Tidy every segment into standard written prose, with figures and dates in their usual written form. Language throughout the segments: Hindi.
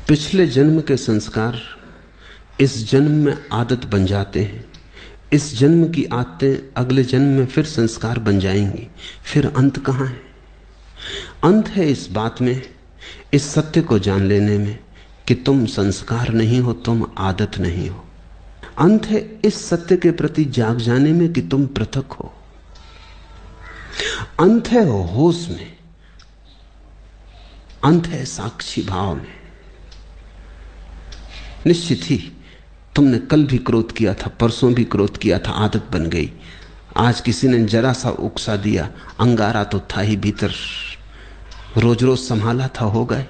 पिछले जन्म के संस्कार इस जन्म में आदत बन जाते हैं। इस जन्म की आदतें अगले जन्म में फिर संस्कार बन जाएंगी। फिर अंत कहाँ है? अंत है इस बात में, इस सत्य को जान लेने में कि तुम संस्कार नहीं हो, तुम आदत नहीं हो। अंत है इस सत्य के प्रति जाग जाने में कि तुम पृथक हो। अंत है होश में, अंत है साक्षी भाव में। निश्चित ही तुमने कल भी क्रोध किया था, परसों भी क्रोध किया था, आदत बन गई। आज किसी ने जरा सा उकसा दिया, अंगारा तो था ही भीतर, रोज रोज संभाला था, हो गए।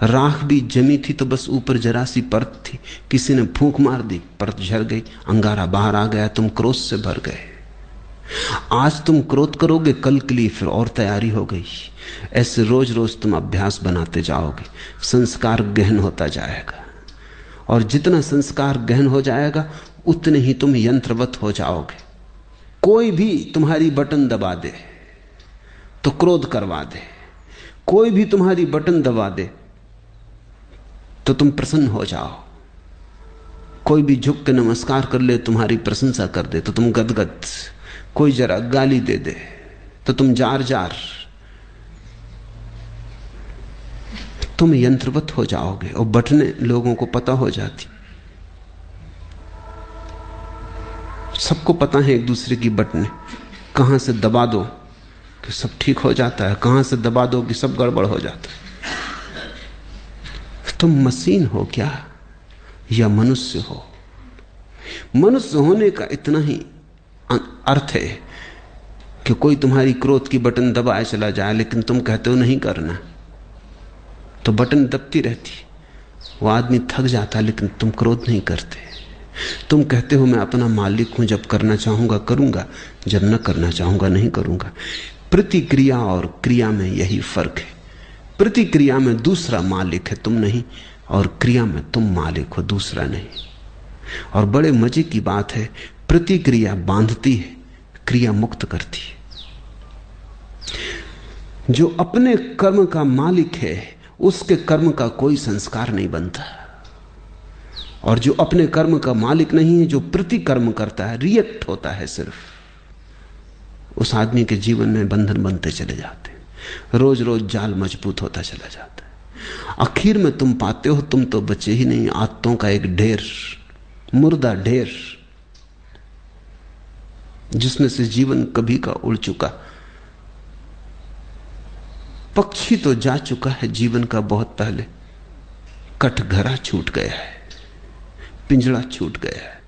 राख भी जमी थी तो बस ऊपर जरा सी परत थी, किसी ने फूंक मार दी, परत झड़ गई, अंगारा बाहर आ गया, तुम क्रोध से भर गए। आज तुम क्रोध करोगे, कल के लिए फिर और तैयारी हो गई। ऐसे रोज रोज तुम अभ्यास बनाते जाओगे, संस्कार गहन होता जाएगा, और जितना संस्कार गहन हो जाएगा उतने ही तुम यंत्रवत हो जाओगे। कोई भी तुम्हारी बटन दबा दे तो क्रोध करवा दे, कोई भी तुम्हारी बटन दबा दे तो तुम प्रसन्न हो जाओ, कोई भी झुक के नमस्कार कर ले, तुम्हारी प्रशंसा कर दे तो तुम गदगद, कोई जरा गाली दे दे तो तुम जार जार, तुम यंत्रवत हो जाओगे। और बटने लोगों को पता हो जाती, सबको पता है एक दूसरे की बटने, कहां से दबा दो कि सब ठीक हो जाता है, कहां से दबा दो कि सब गड़बड़ हो जाता है। तुम मशीन हो क्या या मनुष्य हो? मनुष्य होने का इतना ही अर्थ है कि कोई तुम्हारी क्रोध की बटन दबाए चला जाए, लेकिन तुम कहते हो नहीं करना, तो बटन दबती रहती, वो आदमी थक जाता, लेकिन तुम क्रोध नहीं करते। तुम कहते हो मैं अपना मालिक हूं, जब करना चाहूंगा करूंगा, जब न करना चाहूंगा नहीं करूंगा। प्रतिक्रिया और क्रिया में यही फर्क है। प्रतिक्रिया में दूसरा मालिक है, तुम नहीं, और क्रिया में तुम मालिक हो, दूसरा नहीं। और बड़े मजे की बात है, प्रतिक्रिया बांधती है, क्रिया मुक्त करती है। जो अपने कर्म का मालिक है उसके कर्म का कोई संस्कार नहीं बनता, और जो अपने कर्म का मालिक नहीं है, जो प्रतिकर्म करता है, रिएक्ट होता है सिर्फ, उस आदमी के जीवन में बंधन बनते चले जाते हैं, रोज रोज जाल मजबूत होता चला जाता है। आखिर में तुम पाते हो तुम तो बचे ही नहीं, आदतों का एक ढेर, मुर्दा ढेर, जिसमें से जीवन कभी का उड़ चुका। पक्षी तो जा चुका है जीवन का बहुत पहले, कटघरा छूट गया है, पिंजड़ा छूट गया है।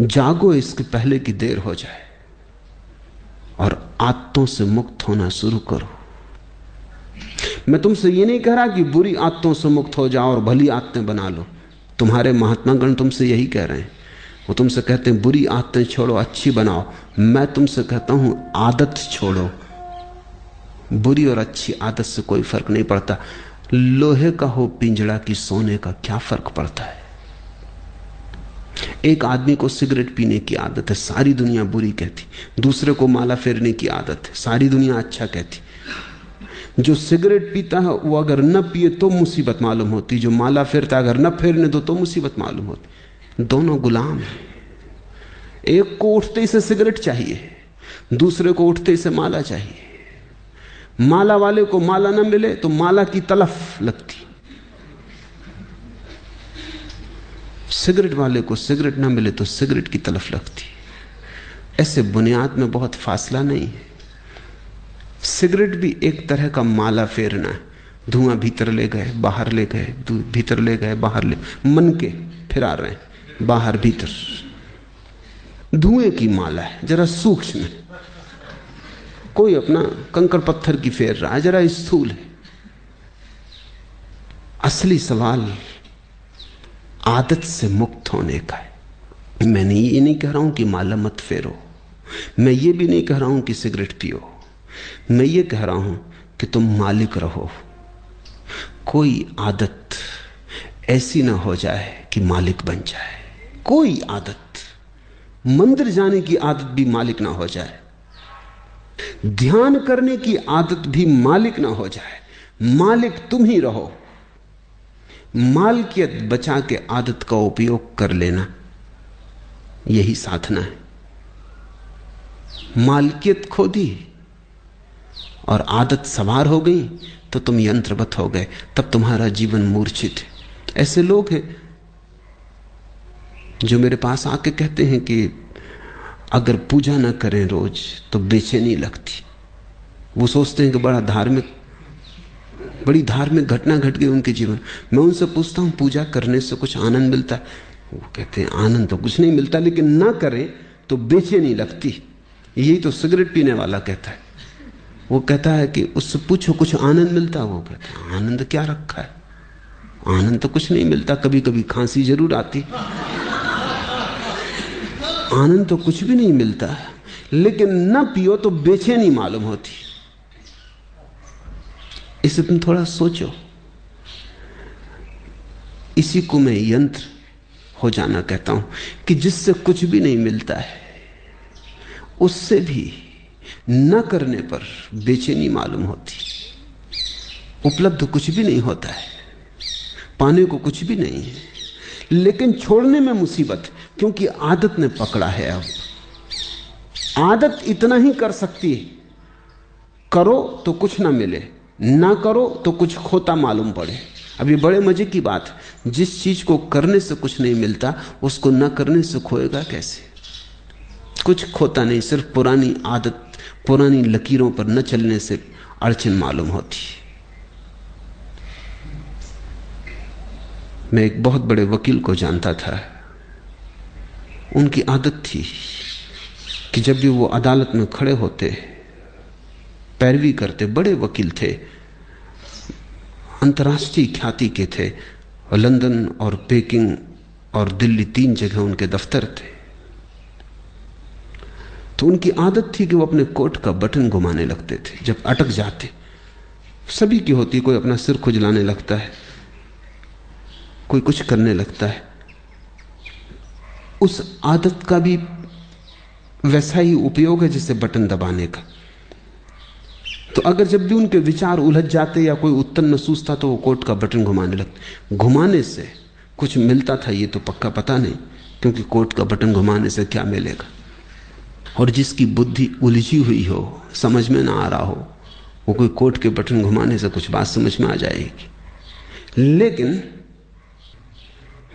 जागो इसके पहले की देर हो जाए, और आदतों से मुक्त होना शुरू करो। मैं तुमसे ये नहीं कह रहा कि बुरी आदतों से मुक्त हो जाओ और भली आदतें बना लो। तुम्हारे महात्मागण तुमसे यही कह रहे हैं, वो तुमसे कहते हैं बुरी आदतें छोड़ो, अच्छी बनाओ। मैं तुमसे कहता हूं आदत छोड़ो। बुरी और अच्छी आदत से कोई फर्क नहीं पड़ता। लोहे का हो पिंजड़ा की सोने का क्या फर्क पड़ता है? एक आदमी को सिगरेट पीने की आदत है, सारी दुनिया बुरी कहती। दूसरे को माला फेरने की आदत है, सारी दुनिया अच्छा कहती। जो सिगरेट पीता है वो अगर न पिए तो मुसीबत मालूम होती, जो माला फेरता अगर न फेरने दो तो मुसीबत मालूम होती। दोनों गुलाम हैं। एक को उठते से सिगरेट चाहिए, दूसरे को उठते से माला चाहिए। माला वाले को माला न मिले तो माला की तलफ लगती, सिगरेट वाले को सिगरेट न मिले तो सिगरेट की तलफ लगती। ऐसे बुनियाद में बहुत फासला नहीं है। सिगरेट भी एक तरह का माला फेरना है, धुआं भीतर ले गए बाहर ले गए, भीतर ले गए बाहर ले, मन के फिरा रहे हैं बाहर भीतर। धुएं की माला है, जरा सूक्ष्म है। कोई अपना कंकड़ पत्थर की फेर रहा है, जरा स्थूल है। असली सवाल आदत से मुक्त होने का है। मैंने ये नहीं कह रहा हूं कि माला मत फेरो, मैं ये भी नहीं कह रहा हूं कि सिगरेट पियो। मैं ये कह रहा हूं कि तुम मालिक रहो। कोई आदत ऐसी ना हो जाए कि मालिक बन जाए। कोई आदत, मंदिर जाने की आदत भी मालिक ना हो जाए, ध्यान करने की आदत भी मालिक ना हो जाए। मालिक तुम ही रहो। मालकियत बचा के आदत का उपयोग कर लेना, यही साधना है। मालकियत खो दी और आदत सवार हो गई तो तुम यंत्रवत हो गए, तब तुम्हारा जीवन मूर्छित है। ऐसे लोग हैं जो मेरे पास आके कहते हैं कि अगर पूजा ना करें रोज तो बेचैनी लगती। वो सोचते हैं कि बड़ी धार्मिक घटना घट गई उनके जीवन। मैं उनसे पूछता हूं पूजा करने से कुछ आनंद मिलता है? वो कहते हैं आनंद तो कुछ नहीं मिलता, लेकिन ना करें तो बेचैनी लगती। यही तो सिगरेट पीने वाला कहता है। वो कहता है कि उससे पूछो कुछ आनंद मिलता? वो कहता है आनंद क्या रखा है, आनंद तो कुछ नहीं मिलता, कभी कभी खांसी जरूर आती, आनंद तो कुछ भी नहीं मिलता। लेकिन ना पियो तो बेचैनी मालूम होती। इसे तुम थोड़ा सोचो। इसी को मैं यंत्र हो जाना कहता हूं कि जिससे कुछ भी नहीं मिलता है, उससे भी न करने पर बेचैनी मालूम होती। उपलब्ध कुछ भी नहीं होता है, पाने को कुछ भी नहीं है, लेकिन छोड़ने में मुसीबत, क्योंकि आदत ने पकड़ा है। अब आदत इतना ही कर सकती है, करो तो कुछ ना मिले, ना करो तो कुछ खोता मालूम पड़े। अब ये बड़े मजे की बात है, जिस चीज को करने से कुछ नहीं मिलता उसको ना करने से खोएगा कैसे? कुछ खोता नहीं, सिर्फ पुरानी आदत, पुरानी लकीरों पर न चलने से अड़चन मालूम होती। मैं एक बहुत बड़े वकील को जानता था। उनकी आदत थी कि जब भी वो अदालत में खड़े होते, पैरवी करते, बड़े वकील थे, अंतर्राष्ट्रीय ख्याति के थे, और लंदन और पेकिंग और दिल्ली 3 जगह उनके दफ्तर थे। तो उनकी आदत थी कि वो अपने कोट का बटन घुमाने लगते थे जब अटक जाते। सभी की होती, कोई अपना सिर खुजलाने लगता है, कोई कुछ करने लगता है। उस आदत का भी वैसा ही उपयोग है जैसे बटन दबाने का। तो अगर जब भी उनके विचार उलझ जाते या कोई उत्तर न सूझता तो वो कोट का बटन घुमाने लगते। घुमाने से कुछ मिलता था ये तो पक्का पता नहीं, क्योंकि कोट का बटन घुमाने से क्या मिलेगा। और जिसकी बुद्धि उलझी हुई हो, समझ में ना आ रहा हो, वो कोई कोट के बटन घुमाने से कुछ बात समझ में आ जाएगी। लेकिन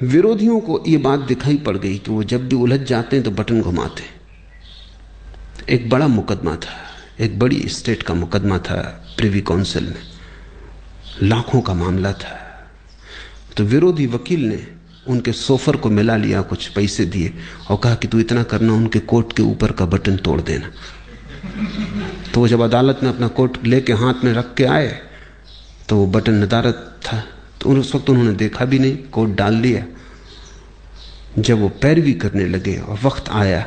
विरोधियों को ये बात दिखाई पड़ गई कि वो जब भी उलझ जाते हैं तो बटन घुमाते। एक बड़ा मुकदमा था, एक बड़ी स्टेट का मुकदमा था प्रिवी काउंसिल में, लाखों का मामला था। तो विरोधी वकील ने उनके सोफर को मिला लिया, कुछ पैसे दिए और कहा कि तू इतना करना, उनके कोट के ऊपर का बटन तोड़ देना। तो वो जब अदालत में अपना कोट लेके हाथ में रख के आए तो वो बटन नदारद था। तो उस वक्त उन्होंने देखा भी नहीं, कोट डाल लिया। जब वो पैरवी करने लगे और वक्त आया,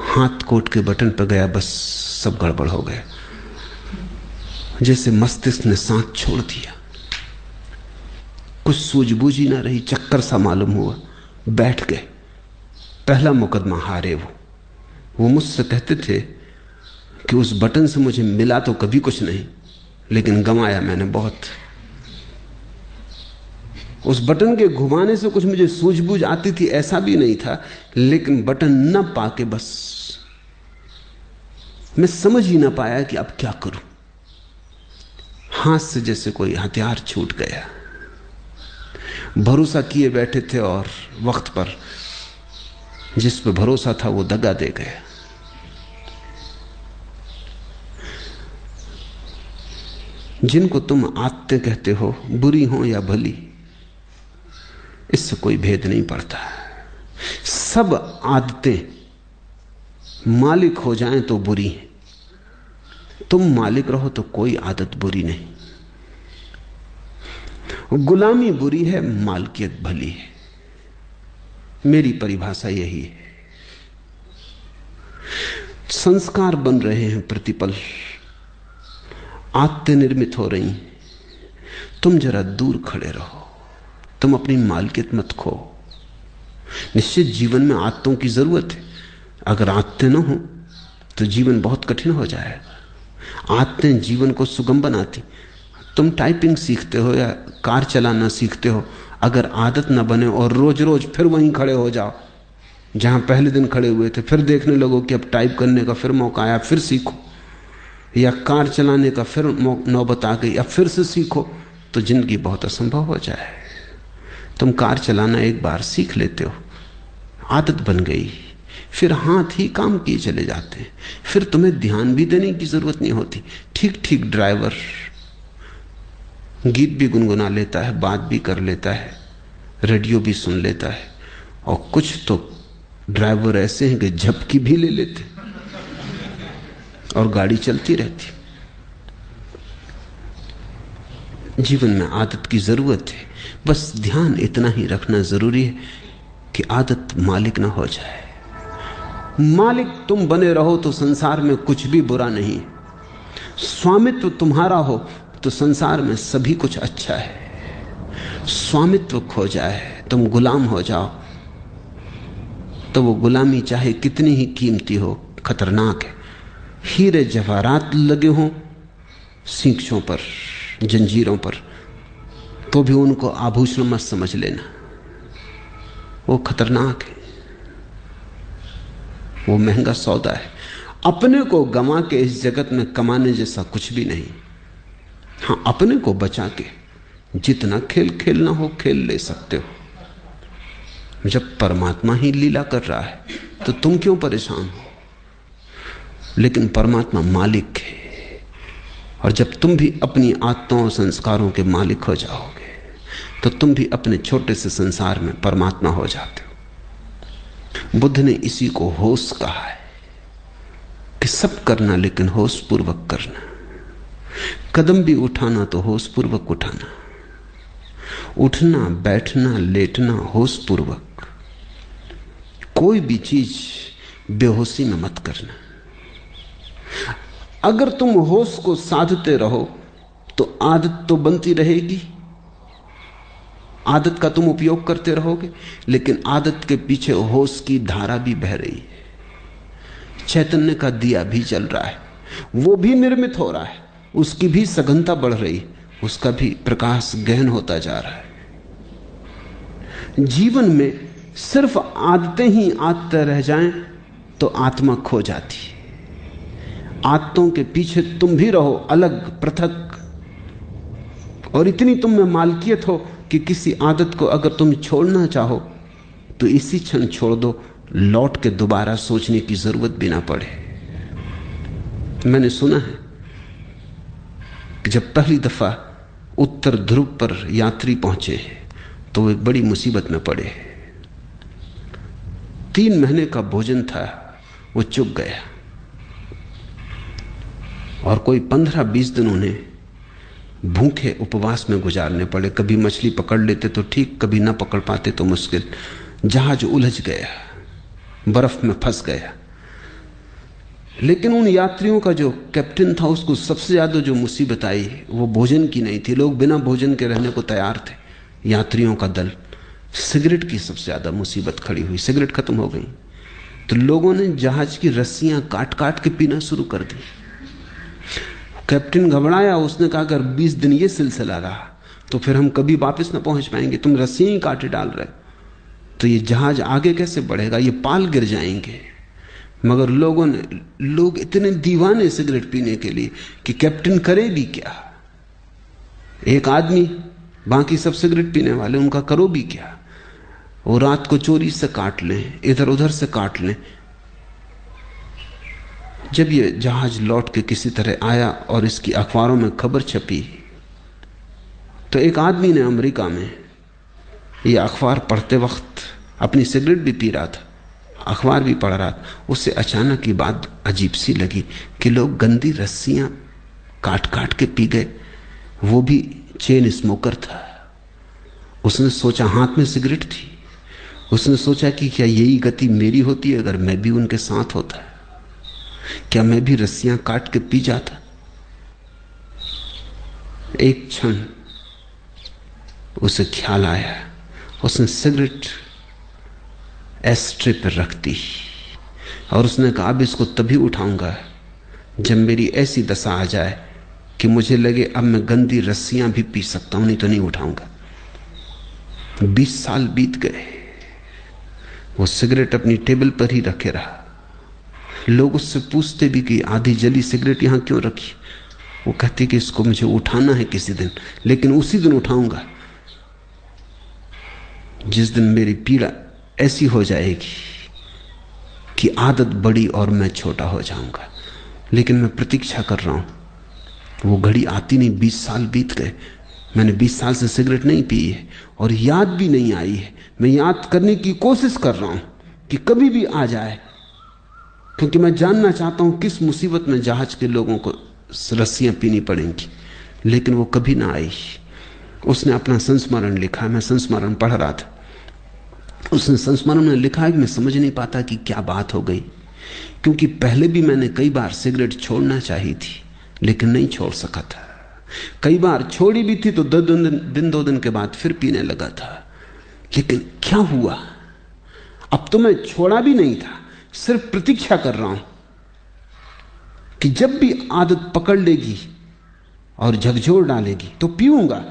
हाथ कोट के बटन पर गया, बस सब गड़बड़ हो गया। जैसे मस्तिष्क ने सांस छोड़ दिया, कुछ सूझबूझ ही ना रही, चक्कर सा मालूम हुआ, बैठ गए। पहला मुकदमा हारे वो मुझसे कहते थे कि उस बटन से मुझे मिला तो कभी कुछ नहीं, लेकिन गंवाया मैंने बहुत। उस बटन के घुमाने से कुछ मुझे सूझबूझ आती थी ऐसा भी नहीं था, लेकिन बटन न पाके बस मैं समझ ही ना पाया कि अब क्या करूं। हाथ से जैसे कोई हथियार छूट गया। भरोसा किए बैठे थे और वक्त पर जिस पे भरोसा था वो दगा दे गया। जिनको तुम आदतें कहते हो, बुरी हो या भली, इससे कोई भेद नहीं पड़ता। सब आदतें मालिक हो जाएं तो बुरी हैं, तुम मालिक रहो तो कोई आदत बुरी नहीं। गुलामी बुरी है, मालकियत भली है। मेरी परिभाषा यही है। संस्कार बन रहे हैं प्रतिपल, आदतें निर्मित हो रही हैं। तुम जरा दूर खड़े रहो, तुम अपनी मालकियत मत खो। निश्चित जीवन में आदतों की जरूरत है। अगर आदतें ना हो तो जीवन बहुत कठिन हो जाएगा। आदतें जीवन को सुगम बनाती। तुम टाइपिंग सीखते हो या कार चलाना सीखते हो, अगर आदत न बने और रोज रोज फिर वहीं खड़े हो जाओ जहां पहले दिन खड़े हुए थे, फिर देखने लगो कि अब टाइप करने का फिर मौका आया, फिर सीखो, या कार चलाने का फिर नौबत आ गई, अब फिर से सीखो, तो जिंदगी बहुत असंभव हो जाए। तुम कार चलाना एक बार सीख लेते हो, आदत बन गई, फिर हाथ ही काम किए चले जाते हैं, फिर तुम्हें ध्यान भी देने की जरूरत नहीं होती। ठीक ठीक ड्राइवर गीत भी गुनगुना लेता है, बात भी कर लेता है, रेडियो भी सुन लेता है, और कुछ तो ड्राइवर ऐसे हैं कि झपकी भी ले लेते और गाड़ी चलती रहती। जीवन में आदत की जरूरत है, बस ध्यान इतना ही रखना जरूरी है कि आदत मालिक ना हो जाए। मालिक तुम बने रहो तो संसार में कुछ भी बुरा नहीं, स्वामित्व तुम्हारा हो तो संसार में सभी कुछ अच्छा है। स्वामित्व खो जाए, तुम गुलाम हो जाओ, तो वो गुलामी चाहे कितनी ही कीमती हो खतरनाक है। हीरे जवाहरात लगे हों सींचों पर, जंजीरों पर, तो भी उनको आभूषण मत समझ लेना, वो खतरनाक है, वो महंगा सौदा है। अपने को गंवा के इस जगत में कमाने जैसा कुछ भी नहीं। हाँ, अपने को बचा के जितना खेल खेलना हो खेल ले सकते हो। जब परमात्मा ही लीला कर रहा है तो तुम क्यों परेशान हो? लेकिन परमात्मा मालिक है, और जब तुम भी अपनी आत्माओं और संस्कारों के मालिक हो जाओगे तो तुम भी अपने छोटे से संसार में परमात्मा हो जाते हो। बुद्ध ने इसी को होश कहा है कि सब करना लेकिन होश पूर्वक करना। कदम भी उठाना तो होश पूर्वक उठाना, उठना बैठना लेटना होश पूर्वक। कोई भी चीज बेहोशी में मत करना। अगर तुम होश को साधते रहो तो आदत तो बनती रहेगी, आदत का तुम उपयोग करते रहोगे, लेकिन आदत के पीछे होश की धारा भी बह रही है। चैतन्य का दिया भी जल रहा है, वो भी निर्मित हो रहा है, उसकी भी सघनता बढ़ रही, उसका भी प्रकाश गहन होता जा रहा है। जीवन में सिर्फ आदतें ही आदतें रह जाएं तो आत्मा खो जाती है। आदतों के पीछे तुम भी रहो अलग पृथक, और इतनी तुम में मालकियत हो कि किसी आदत को अगर तुम छोड़ना चाहो तो इसी क्षण छोड़ दो, लौट के दोबारा सोचने की जरूरत भी ना पड़े। मैंने सुना है कि जब पहली दफा उत्तर ध्रुव पर यात्री पहुंचे तो वो एक बड़ी मुसीबत में पड़े। 3 महीने का भोजन था, वो चुक गया, और कोई 15-20 दिन उन्हें भूखे उपवास में गुजारने पड़े। कभी मछली पकड़ लेते तो ठीक, कभी ना पकड़ पाते तो मुश्किल। जहाज उलझ गया, बर्फ में फंस गया। लेकिन उन यात्रियों का जो कैप्टन था, उसको सबसे ज्यादा जो मुसीबत आई वो भोजन की नहीं थी। लोग बिना भोजन के रहने को तैयार थे, यात्रियों का दल। सिगरेट की सबसे ज्यादा मुसीबत खड़ी हुई। सिगरेट खत्म हो गई तो लोगों ने जहाज की रस्सियां काट काट के पीना शुरू कर दी। कैप्टन घबराया, उसने कहा अगर 20 दिन ये सिलसिला रहा तो फिर हम कभी वापस ना पहुंच पाएंगे। तुम रस्सियां ही काटे डाल रहे तो ये जहाज आगे कैसे बढ़ेगा, ये पाल गिर जाएंगे। मगर लोग इतने दीवाने सिगरेट पीने के लिए कि कैप्टन करे भी क्या। एक आदमी, बाकी सब सिगरेट पीने वाले, उनका करो भी क्या। वो रात को चोरी से काट लें, इधर उधर से काट लें। जब ये जहाज लौट के किसी तरह आया और इसकी अखबारों में खबर छपी तो एक आदमी ने अमेरिका में ये अखबार पढ़ते वक्त अपनी सिगरेट भी पी रहा था, अखबार भी पढ़ रहा था। उससे अचानक ये बात अजीब सी लगी कि लोग गंदी रस्सियां काट काट के पी गए। वो भी चेन स्मोकर था। उसने सोचा, हाथ में सिगरेट थी, उसने सोचा कि क्या यही गति मेरी होती है अगर मैं भी उनके साथ होता? क्या मैं भी रस्सियां काट के पी जाता? एक क्षण उसे ख्याल आया, उसने सिगरेट एस्ट्रे पर रख दी और उसने कहा अब इसको तभी उठाऊंगा जब मेरी ऐसी दशा आ जाए कि मुझे लगे अब मैं गंदी रस्सियां भी पी सकता हूं, नहीं तो नहीं उठाऊंगा। 20 साल बीत गए, वो सिगरेट अपनी टेबल पर ही रखे रहा। लोग उससे पूछते भी कि आधी जली सिगरेट यहां क्यों रखी। वो कहती कि इसको मुझे उठाना है किसी दिन, लेकिन उसी दिन उठाऊंगा जिस दिन मेरी पीड़ा ऐसी हो जाएगी कि आदत बड़ी और मैं छोटा हो जाऊंगा। लेकिन मैं प्रतीक्षा कर रहा हूं, वो घड़ी आती नहीं। 20 साल बीत गए, मैंने 20 साल से सिगरेट नहीं पी है और याद भी नहीं आई है। मैं याद करने की कोशिश कर रहा हूं कि कभी भी आ जाए, क्योंकि मैं जानना चाहता हूं किस मुसीबत में जहाज के लोगों को रस्सियां पीनी पड़ेंगी। लेकिन वो कभी ना आई। उसने अपना संस्मरण लिखा, मैं संस्मरण पढ़ रहा था। उसने संस्मरण में लिखा है कि मैं समझ नहीं पाता कि क्या बात हो गई, क्योंकि पहले भी मैंने कई बार सिगरेट छोड़ना चाही थी लेकिन नहीं छोड़ सका था। कई बार छोड़ी भी थी तो 2 दिन के बाद फिर पीने लगा था। लेकिन क्या हुआ, अब तो मैं छोड़ा भी नहीं था, सिर्फ प्रतीक्षा कर रहा हूं कि जब भी आदत पकड़ लेगी और झकझोर डालेगी तो पीऊंगा।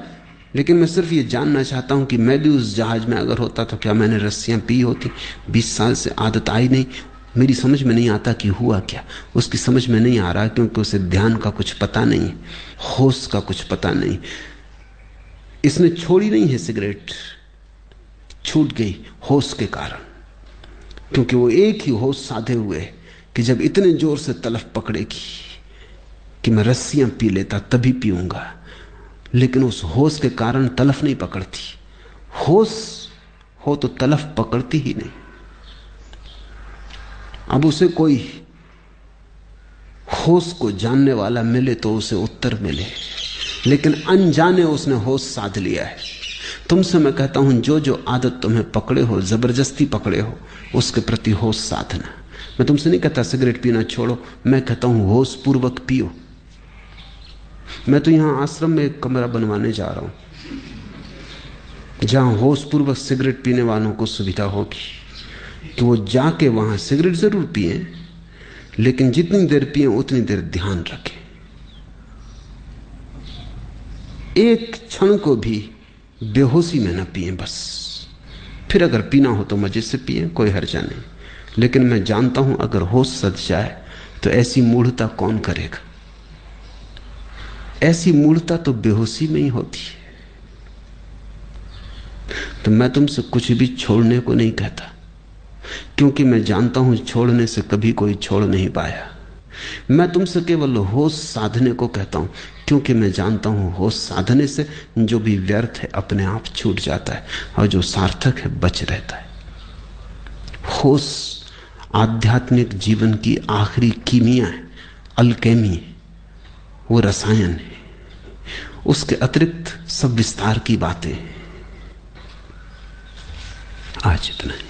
लेकिन मैं सिर्फ ये जानना चाहता हूं कि मैं भी उस जहाज में अगर होता तो क्या मैंने रस्सियां पी होती। 20 साल से आदत आई नहीं। मेरी समझ में नहीं आता कि हुआ क्या। उसकी समझ में नहीं आ रहा क्योंकि उसे ध्यान का कुछ पता नहीं, होश का कुछ पता नहीं। इसने छोड़ी नहीं है सिगरेट, छूट गई होश के कारण, क्योंकि वो एक ही होश साधे हुए कि जब इतने जोर से तलफ पकड़ेगी कि मैं रस्सियां पी लेता तभी पीऊंगा। लेकिन उस होश के कारण तलफ नहीं पकड़ती। होश हो तो तलफ पकड़ती ही नहीं। अब उसे कोई होश को जानने वाला मिले तो उसे उत्तर मिले, लेकिन अनजाने उसने होश साध लिया है। तुमसे मैं कहता हूं, जो जो आदत तुम्हें पकड़े हो, जबरदस्ती पकड़े हो, उसके प्रति होश साधना। मैं तुमसे नहीं कहता सिगरेट पीना छोड़ो, मैं कहता हूं होश पूर्वक पियो। मैं तो यहां आश्रम में एक कमरा बनवाने जा रहा हूं जहां होश पूर्वक सिगरेट पीने वालों को सुविधा होगी कि वो जाके वहां सिगरेट जरूर पिए, लेकिन जितनी देर पिए उतनी देर ध्यान रखें। एक क्षण को भी बेहोशी में न पिए बस। फिर अगर पीना हो तो मजे से पिए, कोई हर्जा नहीं। लेकिन मैं जानता हूं अगर होश सज जाए तो ऐसी मूढ़ता कौन करेगा। ऐसी मूढ़ता तो बेहोशी में ही होती है। तो मैं तुमसे कुछ भी छोड़ने को नहीं कहता, क्योंकि मैं जानता हूं छोड़ने से कभी कोई छोड़ नहीं पाया। मैं तुमसे केवल होश साधने को कहता हूं, क्योंकि मैं जानता हूं होश साधने से जो भी व्यर्थ है अपने आप छूट जाता है और जो सार्थक है बच रहता है। होश आध्यात्मिक जीवन की आखिरी कीमिया है, अल्केमी है, वो रसायन है। उसके अतिरिक्त सब विस्तार की बातें हैं। आज इतना ही।